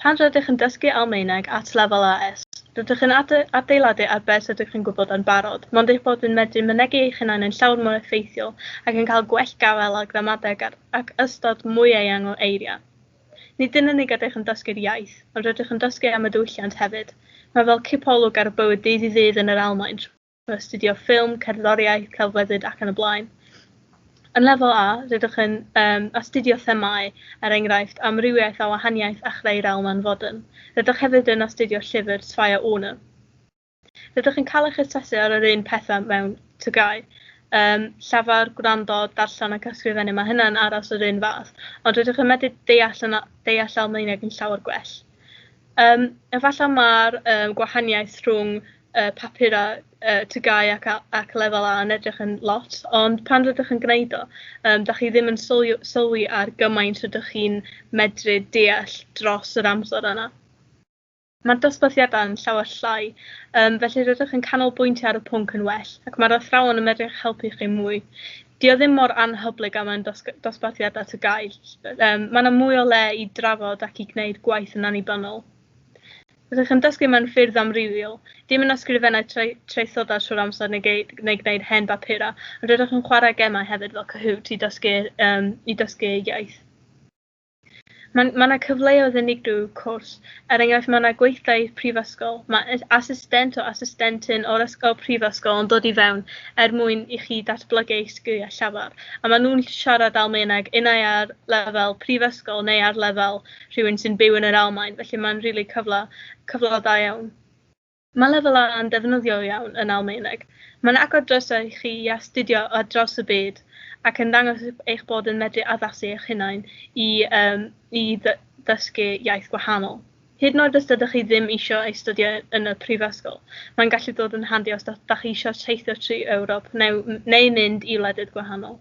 Pan rydych yn dysgu Almaeneg at lefel AS, rydych yn adeiladu ar beth ydych chi'n gwybod yn barod, mond eich bod yn medru mynegu eich hunain yn llawer mwy effeithiol ac yn cael gwell gafel a gramadeg ac ystod mwy eang o eiriau. Nid yn unig ydych yn dysgu'r iaith, ond rydych yn dysgu am y diwylliant hefyd. Mae fel cipolwg ar y bywyd dydd i ddydd yn yr Almaen, trwy astudio ffilm, cerddoriaeth, celfyddyd ac yn y blaen. Yn lefel A, rydych yn astudio themau, enghraifft, amrywiaeth a wahaniaeth a chreu'r Almaen fodern. Rydych hefyd yn astudio llyfr Zwei Ohne. Rydych yn cael eich asesu ar yr un pethau mewn tygau. Llafar, gwrando, darllen ac ysgrifennu, mae hynna'n aros yr un fath, ond rydych yn medru deall Almaeneg yn llawer gwell. Efallai mae'r gwahaniaeth rhwng papur a tygau ac lefel A yn edrych yn lot, ond pan rydych yn gwneud o, da chi ddim yn sylwi ar gymaint rydych chi'n medru deall dros yr amser yna. Mae'r dosbarthiadau yn llawer llai, felly rydych yn canolbwyntio ar y pwnc yn well, ac mae'r athrawon yn medru helpu chi mwy. Dio ddim mor anhyblyg am ein dosbarthiadau tygau. Mae yna mwy o le i drafod ac i gwneud gwaith yn annibynnol. Rydych yn dysgu mewn ffyrdd amrywiol, dim yn ysgrifennu traethodau trwy'r amser neu gwneud hen bapura, ond rydych yn chwarae gemau hefyd fel Kahoot i dysgu iaith. Mae yna cyfleoedd unigryw cwrs, enghraifft mae yna gweithdai prifysgol, mae asistent o asistentyn o'r ysgol prifysgol yn dod i fewn mwyn i chi datblygu eich sgiliau llafar, a maen nhw'n siarad Almaeneg unai ar lefel prifysgol neu ar lefel rhywun sy'n byw yn yr Almaen, felly mae'n rili cyfle da iawn. Mae lefel A yn defnyddio iawn yn Almaeneg. Mae'n agor drysau i chi i astudio ar draws y byd ac yn dangos eich bod yn medru addasu eich hunain i ddysgu iaith gwahanol. Hyd yn oed os ydych chi ddim eisiau astudio yn y prifysgol, mae'n gallu dod yn handi os ydych chi eisiau teithio trwy Ewrop neu mynd i wledydd gwahanol.